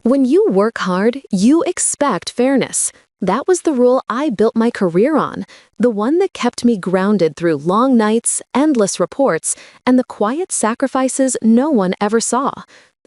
When you work hard, you expect fairness. That was the rule I built my career on, the one that kept me grounded through long nights, endless reports, and the quiet sacrifices no one ever saw.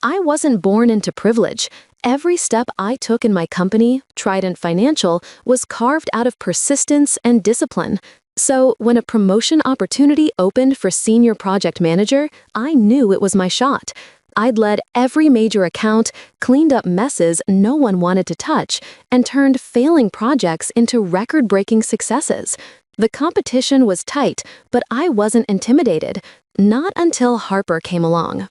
I wasn't born into privilege. Every step I took in my company, Trident Financial, was carved out of persistence and discipline. So, when a promotion opportunity opened for senior project manager, I knew it was my shot. I'd led every major account, cleaned up messes no one wanted to touch, and turned failing projects into record-breaking successes. The competition was tight, but I wasn't intimidated. Not until Harper came along.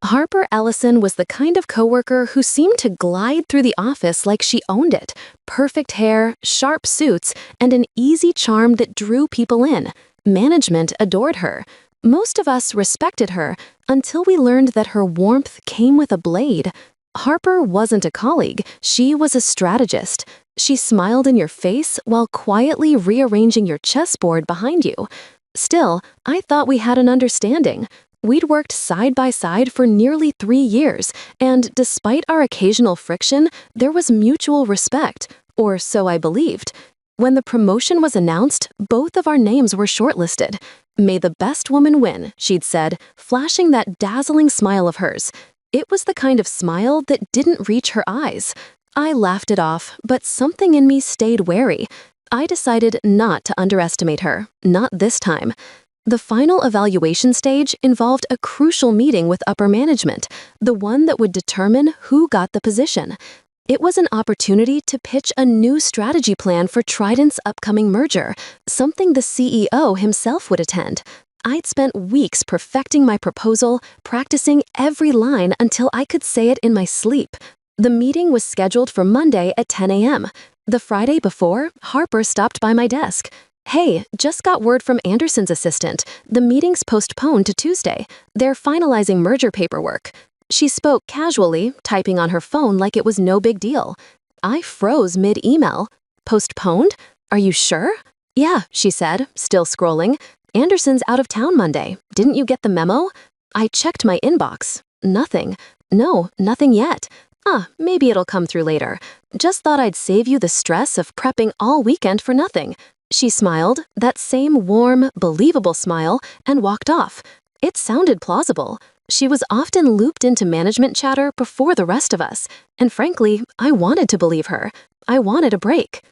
Harper Ellison was the kind of coworker who seemed to glide through the office like she owned it. Perfect hair, sharp suits, and an easy charm that drew people in. Management adored her. Most of us respected her until we learned that her warmth came with a blade. Harper wasn't a colleague, she was a strategist. She smiled in your face while quietly rearranging your chessboard behind you. Still, I thought we had an understanding. We'd worked side by side for nearly 3 years, and despite our occasional friction, there was mutual respect, or so I believed. When the promotion was announced, both of our names were shortlisted. "May the best woman win," she'd said, flashing that dazzling smile of hers. It was the kind of smile that didn't reach her eyes. I laughed it off, but something in me stayed wary. I decided not to underestimate her, not this time. The final evaluation stage involved a crucial meeting with upper management, the one that would determine who got the position. It was an opportunity to pitch a new strategy plan for Trident's upcoming merger, something the CEO himself would attend. I'd spent weeks perfecting my proposal, practicing every line until I could say it in my sleep. The meeting was scheduled for Monday at 10 a.m. The Friday before, Harper stopped by my desk. "Hey, just got word from Anderson's assistant. The meeting's postponed to Tuesday. They're finalizing merger paperwork." She spoke casually, typing on her phone like it was no big deal. I froze mid-email. "Postponed? Are you sure?" "Yeah," she said, still scrolling. "Anderson's out of town Monday. Didn't you get the memo?" I checked my inbox. Nothing. No, nothing yet. Maybe it'll come through later. Just thought I'd save you the stress of prepping all weekend for nothing. She smiled, that same warm, believable smile, and walked off. It sounded plausible. She was often looped into management chatter before the rest of us, and frankly, I wanted to believe her. I wanted a break.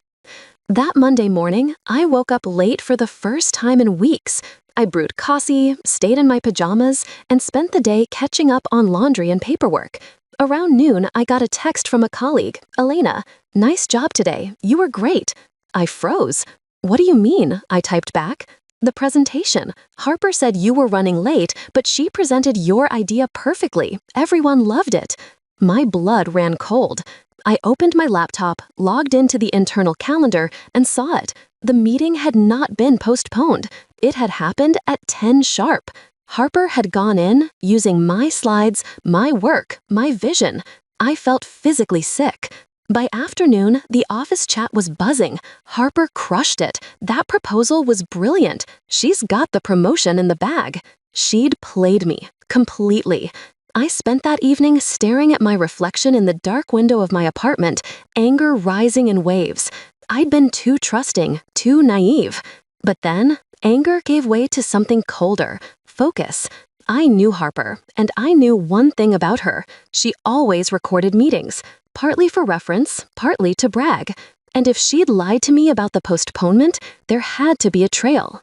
That Monday morning, I woke up late for the first time in weeks. I brewed coffee, stayed in my pajamas, and spent the day catching up on laundry and paperwork. Around noon, I got a text from a colleague, Elena. "Nice job today. You were great." I froze. "What do you mean?" I typed back. "The presentation. Harper said you were running late, but she presented your idea perfectly. Everyone loved it." My blood ran cold. I opened my laptop, logged into the internal calendar, and saw it. The meeting had not been postponed. It had happened at 10 sharp. Harper had gone in, using my slides, my work, my vision. I felt physically sick. By afternoon, the office chat was buzzing. Harper crushed it. That proposal was brilliant. She's got the promotion in the bag. She'd played me, completely. I spent that evening staring at my reflection in the dark window of my apartment, anger rising in waves. I'd been too trusting, too naive. But then, anger gave way to something colder, focus. I knew Harper, and I knew one thing about her. She always recorded meetings. Partly for reference, partly to brag. And if she'd lied to me about the postponement, there had to be a trail.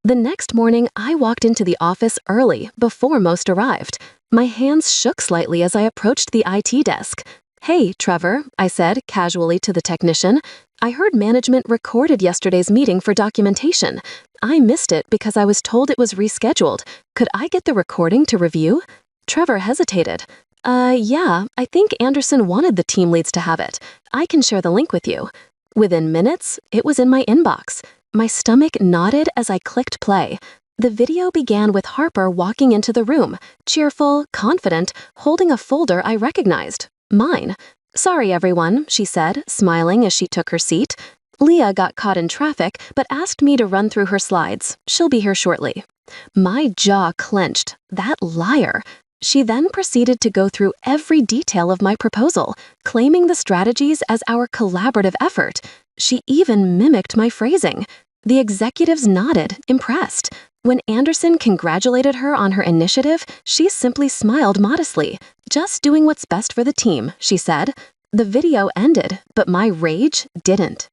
The next morning, I walked into the office early, before most arrived. My hands shook slightly as I approached the IT desk. "Hey, Trevor," I said casually to the technician. "I heard management recorded yesterday's meeting for documentation. I missed it because I was told it was rescheduled. Could I get the recording to review?" Trevor hesitated. Yeah, I think Anderson wanted the team leads to have it. I can share the link with you." Within minutes, it was in my inbox. My stomach nodded as I clicked play. The video began with Harper walking into the room, cheerful, confident, holding a folder I recognized. Mine. "Sorry, everyone," she said, smiling as she took her seat. "Leah got caught in traffic, but asked me to run through her slides. She'll be here shortly." My jaw clenched. That liar. She then proceeded to go through every detail of my proposal, claiming the strategies as our collaborative effort. She even mimicked my phrasing. The executives nodded, impressed. When Anderson congratulated her on her initiative, she simply smiled modestly. "Just doing what's best for the team," she said. The video ended, but my rage didn't.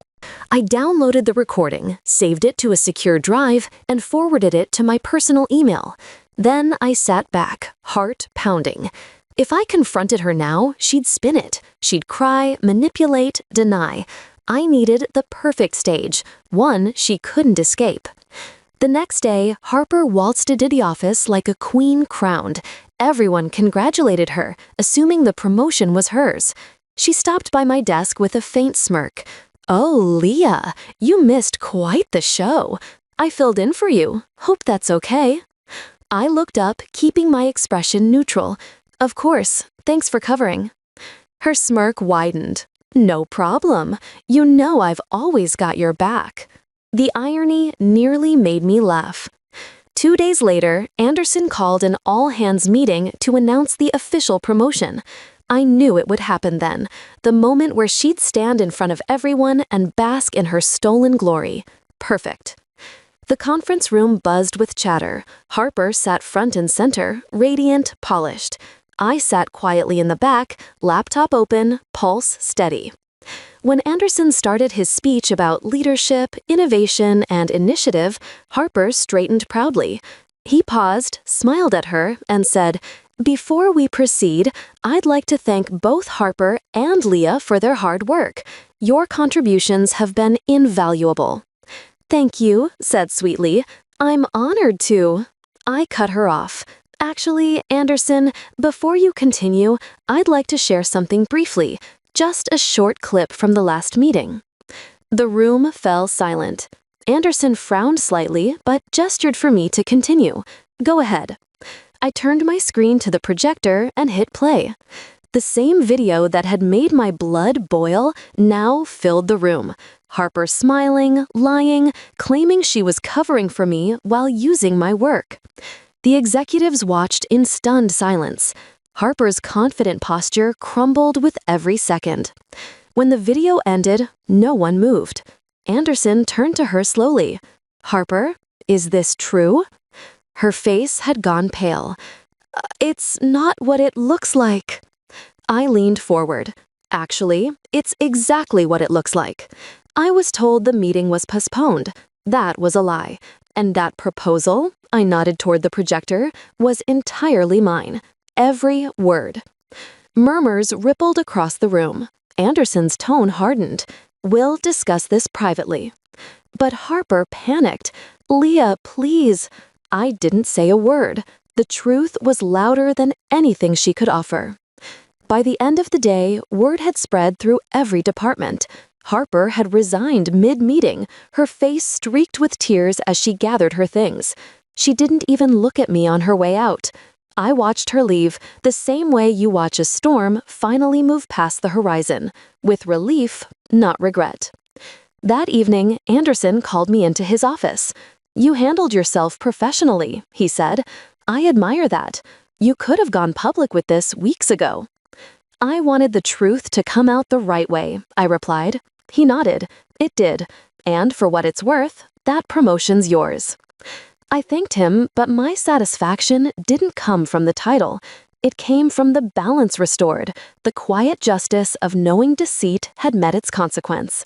I downloaded the recording, saved it to a secure drive, and forwarded it to my personal email. Then I sat back, heart pounding. If I confronted her now, she'd spin it. She'd cry, manipulate, deny. I needed the perfect stage, one she couldn't escape. The next day, Harper waltzed into the office like a queen crowned. Everyone congratulated her, assuming the promotion was hers. She stopped by my desk with a faint smirk. "Oh, Leah, you missed quite the show. I filled in for you. Hope that's okay." I looked up, keeping my expression neutral. "Of course, thanks for covering." Her smirk widened. "No problem. You know I've always got your back." The irony nearly made me laugh. 2 days later, Anderson called an all-hands meeting to announce the official promotion. I knew it would happen then, the moment where she'd stand in front of everyone and bask in her stolen glory. Perfect. The conference room buzzed with chatter. Harper sat front and center, radiant, polished. I sat quietly in the back, laptop open, pulse steady. When Anderson started his speech about leadership, innovation, and initiative, Harper straightened proudly. He paused, smiled at her, and said, "Before we proceed, I'd like to thank both Harper and Leah for their hard work. Your contributions have been invaluable." "Thank you," said sweetly. "I'm honored to." I cut her off. "Actually, Anderson, before you continue, I'd like to share something briefly. Just a short clip from the last meeting." The room fell silent. Anderson frowned slightly, but gestured for me to continue. "Go ahead." I turned my screen to the projector and hit play. The same video that had made my blood boil now filled the room. Harper smiling, lying, claiming she was covering for me while using my work. The executives watched in stunned silence. Harper's confident posture crumbled with every second. When the video ended, no one moved. Anderson turned to her slowly. "Harper, is this true?" Her face had gone pale. "It's not what it looks like." I leaned forward. "Actually, it's exactly what it looks like. I was told the meeting was postponed. That was a lie. And that proposal," I nodded toward the projector, "was entirely mine. Every word." Murmurs rippled across the room. Anderson's tone hardened. "We'll discuss this privately." But Harper panicked. "Leah, please." I didn't say a word. The truth was louder than anything she could offer. By the end of the day, word had spread through every department. Harper had resigned mid-meeting, her face streaked with tears as she gathered her things. She didn't even look at me on her way out. I watched her leave, the same way you watch a storm finally move past the horizon, with relief, not regret. That evening, Anderson called me into his office. "You handled yourself professionally," he said. "I admire that. You could have gone public with this weeks ago." "I wanted the truth to come out the right way," I replied. He nodded. "It did. And for what it's worth, that promotion's yours." I thanked him, but my satisfaction didn't come from the title. It came from the balance restored, the quiet justice of knowing deceit had met its consequence.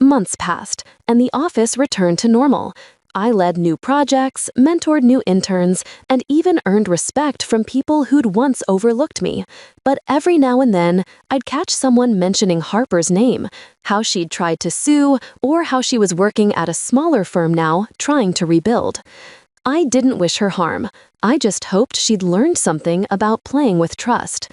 Months passed, and the office returned to normal. I led new projects, mentored new interns, and even earned respect from people who'd once overlooked me. But every now and then, I'd catch someone mentioning Harper's name, how she'd tried to sue, or how she was working at a smaller firm now, trying to rebuild. I didn't wish her harm. I just hoped she'd learned something about playing with trust.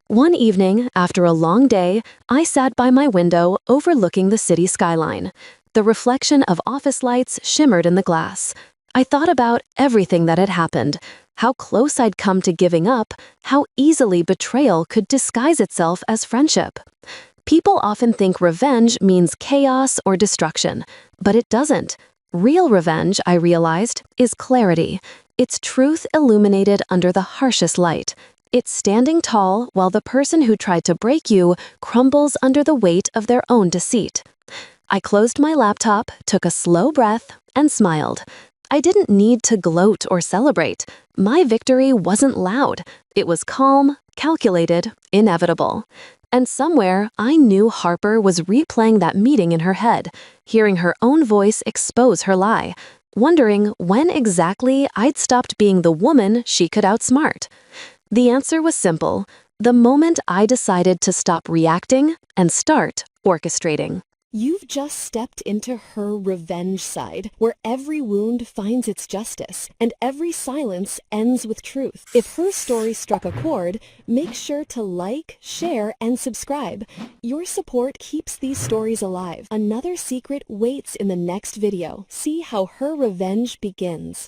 One evening, after a long day, I sat by my window overlooking the city skyline. The reflection of office lights shimmered in the glass. I thought about everything that had happened, how close I'd come to giving up, how easily betrayal could disguise itself as friendship. People often think revenge means chaos or destruction, but it doesn't. Real revenge, I realized, is clarity. It's truth illuminated under the harshest light. It's standing tall while the person who tried to break you crumbles under the weight of their own deceit. I closed my laptop, took a slow breath, and smiled. I didn't need to gloat or celebrate. My victory wasn't loud. It was calm, calculated, inevitable. And somewhere, I knew Harper was replaying that meeting in her head, hearing her own voice expose her lie, wondering when exactly I'd stopped being the woman she could outsmart. The answer was simple: the moment I decided to stop reacting and start orchestrating. You've just stepped into her revenge side, where every wound finds its justice, and every silence ends with truth. If her story struck a chord, make sure to like, share, and subscribe. Your support keeps these stories alive. Another secret waits in the next video. See how her revenge begins.